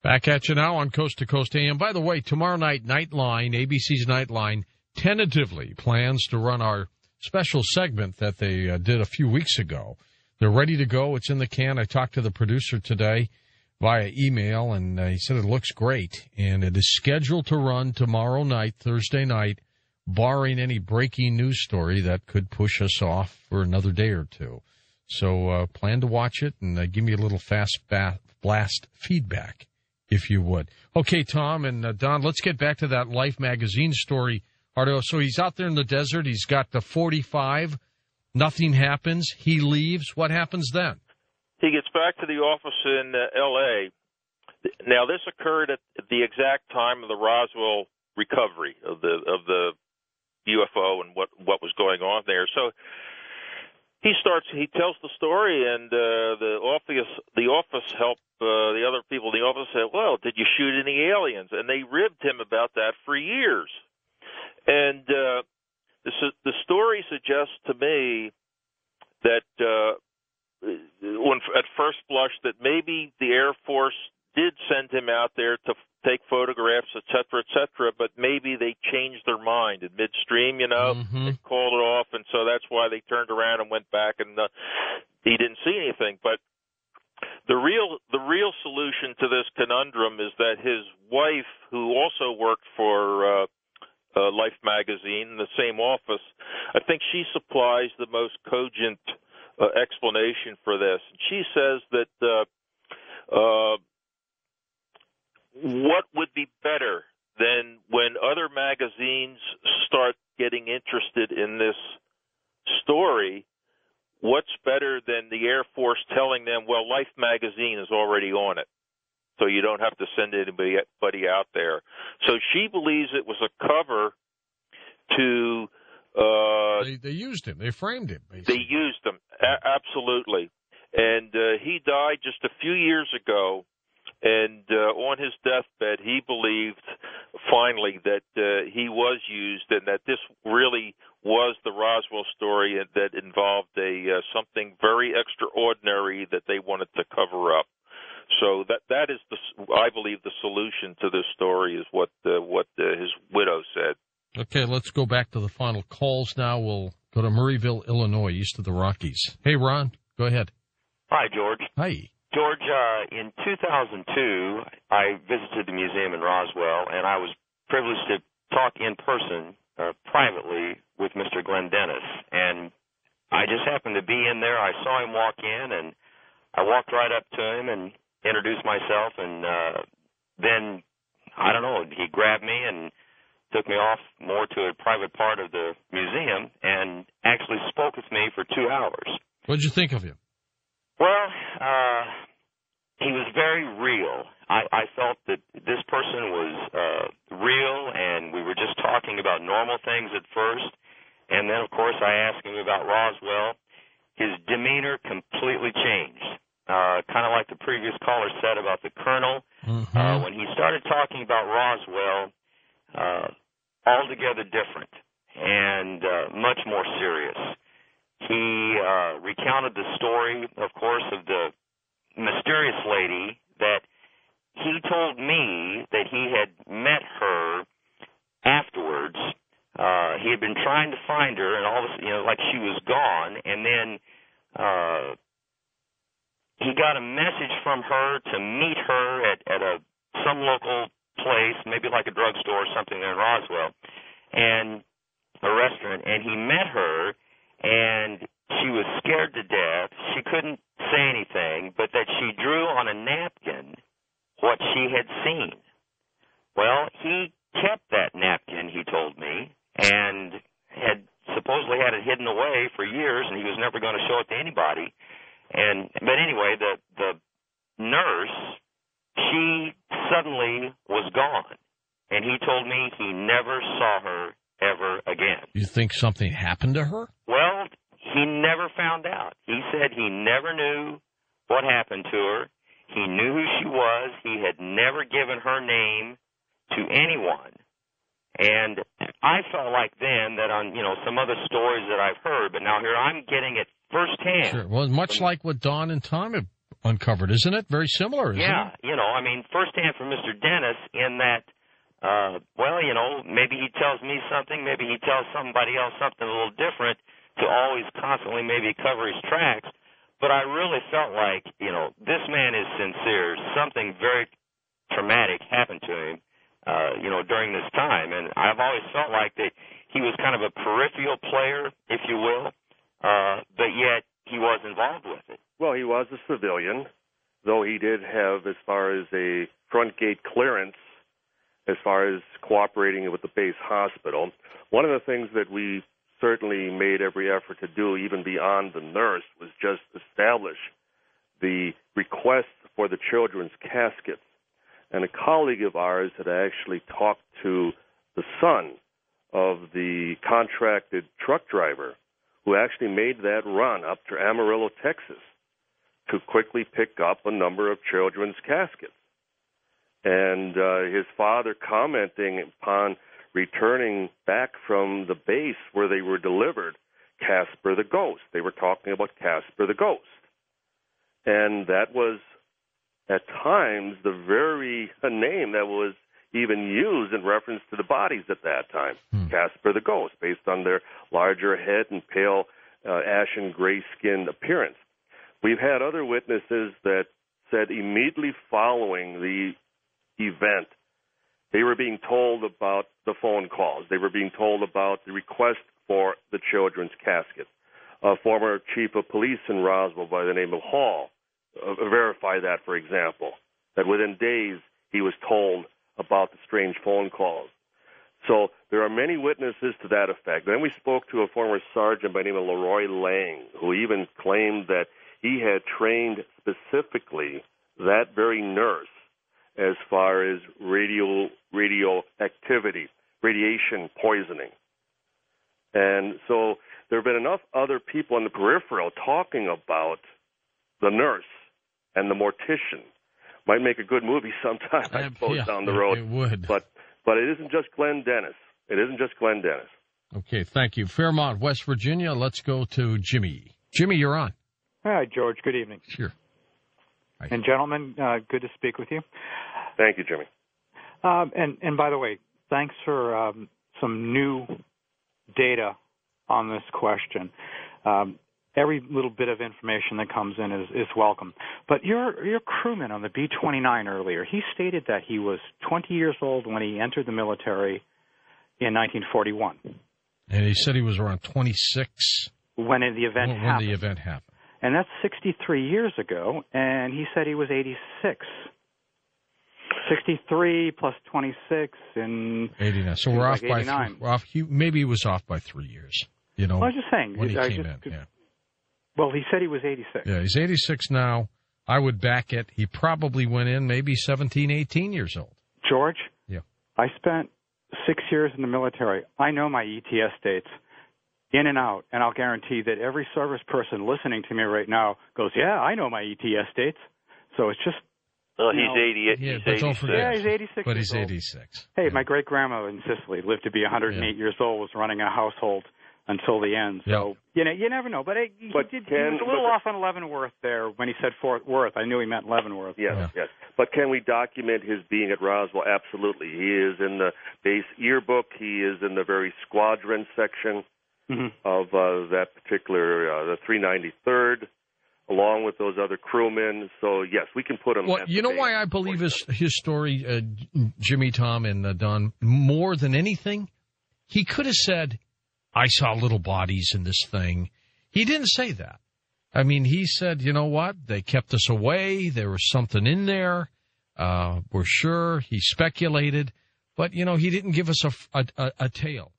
Back at you now on Coast to Coast AM. By the way, tomorrow night, Nightline, ABC's Nightline, tentatively plans to run our special segment that they did a few weeks ago. They're ready to go. It's in the can. I talked to the producer today via email, and he said it looks great. And it is scheduled to run tomorrow night, Thursday night, barring any breaking news story that could push us off for another day or two. So plan to watch it and give me a little fast blast feedback, if you would. Okay, Tom and Don, let's get back to that Life magazine story. So he's out there in the desert. He's got the 45. Nothing happens. He leaves. What happens then? He gets back to the office in L.A. Now, this occurred at the exact time of the Roswell recovery of the UFO and what was going on there. So he tells the story, and the office help the other people in the office said, "Well, did you shoot any aliens?" And they ribbed him about that for years. And the story suggests to me that at first blush that maybe the Air Force did send him out there to take photographs, et cetera, but maybe they changed their mind in midstream, They called it off, and so that's why they turned around and went back, and he didn't see anything. But the real solution to this conundrum is that his wife, who also worked for Life magazine in the same office, I think she supplies the most cogent explanation for this. She says that what would be better than when other magazines start getting interested in this story, what's better than the Air Force telling them, well, Life magazine is already on it, so you don't have to send anybody out there. So she believes it was a cover to... They used him. They framed him, basically. They used him, absolutely. And he died just a few years ago, and on his deathbed, he believed finally that he was used and that this really was the Roswell story and that involved something very extraordinary that they wanted to cover up. So that is, I believe, the solution to this story is what his widow said. Okay, let's go back to the final calls now. We'll go to Murrayville, Illinois, east of the Rockies. Hey, Ron, go ahead. Hi, George. Hi. George, in 2002, I visited the museum in Roswell, and I was privileged to talk in person, privately, with Mr. Glenn Dennis. And I just happened to be in there. I saw him walk in, and I walked right up to him and introduced myself, and then, I don't know, he grabbed me and took me off more to a private part of the museum and actually spoke with me for 2 hours. What did you think of him? Well, he was very real. I felt that this person was real, and we were just talking about normal things at first. And then, of course, I asked him about Roswell. His demeanor completely changed, kind of like the previous caller said about the colonel. Mm-hmm. When he started talking about Roswell, altogether different and much more serious. He recounted the story, of course, of the mysterious lady that he told me that he had met her afterwards. He had been trying to find her, and all this, like she was gone, and then he got a message from her to meet her at some local place, maybe like a drugstore or something there in Roswell, and a restaurant, and he met her, and she was scared to death. She couldn't say anything, but that she drew on a napkin what she had seen. Well, he kept that napkin, he told me, and had supposedly had it hidden away for years, and he was never going to show it to anybody. But anyway, the nurse, she suddenly was gone, and he told me he never saw her ever again. You think something happened to her? Well, he never found out. He said he never knew what happened to her. He knew who she was. He had never given her name to anyone. And I felt like then that on, some other stories that I've heard, but now here I'm getting it firsthand. Sure. Well, much like what Don and Tom have uncovered, isn't it? Very similar, isn't it? Yeah, I mean, firsthand from Mr. Dennis in that, maybe he tells me something, maybe he tells somebody else something a little different to always constantly maybe cover his tracks. But I really felt like, this man is sincere. Something very traumatic happened to him, during this time. And I've always felt like that he was kind of a peripheral player, if you will, but yet he was involved with it. Well, he was a civilian, though he did have, as far as a front gate clearance, as far as cooperating with the base hospital. One of the things that we certainly made every effort to do, even beyond the nurse, was just establish the request for the children's caskets. And a colleague of ours had actually talked to the son of the contracted truck driver who actually made that run up to Amarillo, Texas, to quickly pick up a number of children's caskets. And his father commenting upon returning back from the base where they were delivered, Casper the Ghost. They were talking about Casper the Ghost. And that was, at times, the very name that was even used in reference to the bodies at that time, Casper the Ghost, based on their larger head and pale ashen gray-skinned appearance. We've had other witnesses that said immediately following the event, they were being told about the phone calls. They were being told about the request for the children's casket. A former chief of police in Roswell by the name of Hall verified that, for example, that within days he was told about the strange phone calls. So there are many witnesses to that effect. Then we spoke to a former sergeant by the name of Leroy Lang, who even claimed that he had trained specifically that very nurse as far as radioactivity, radiation poisoning. And so there have been enough other people in the peripheral talking about the nurse and the mortician. Might make a good movie sometime, I suppose, down the road. It would. But it isn't just Glenn Dennis. It isn't just Glenn Dennis. Okay, thank you. Fairmont, West Virginia. Let's go to Jimmy. Jimmy, you're on. Hi, George. Good evening. Sure. Hi. And gentlemen, good to speak with you. Thank you, Jimmy. And by the way, thanks for some new data on this question. Every little bit of information that comes in is welcome. But your crewman on the B-29 earlier, he stated that he was 20 years old when he entered the military in 1941. And he said he was around 26 when the event happened. When the event happened. And that's 63 years ago, and he said he was 86. 63 plus 26 and 89. So we're off by 89. Maybe he was off by 3 years. You know, well, I was just saying when he came in. Yeah. Well, he said he was 86. Yeah, he's 86 now. I would back it. He probably went in maybe 17, 18 years old. George? Yeah. I spent 6 years in the military. I know my ETS dates in and out, and I'll guarantee that every service person listening to me right now goes, yeah, I know my ETS dates. So it's just... Well, he's 88. Yeah, he's but 86. don't forget. Yeah, he's 86. But he's 86. Hey, my great-grandmother in Sicily lived to be 108 years old, was running a household until the end. So, you never know. But he was a little off on Leavenworth there when he said Fort Worth. I knew he meant Leavenworth. Yes. But can we document his being at Roswell? Absolutely. He is in the base yearbook. He is in the very squadron section of that particular, the 393rd, along with those other crewmen. So, yes, we can put him. Well, you know why I believe his story, Jimmy, Tom, and Don, more than anything? He could have said, I saw little bodies in this thing. He didn't say that. I mean, he said, you know what? They kept us away. There was something in there. We're sure. He speculated. But, he didn't give us a tale.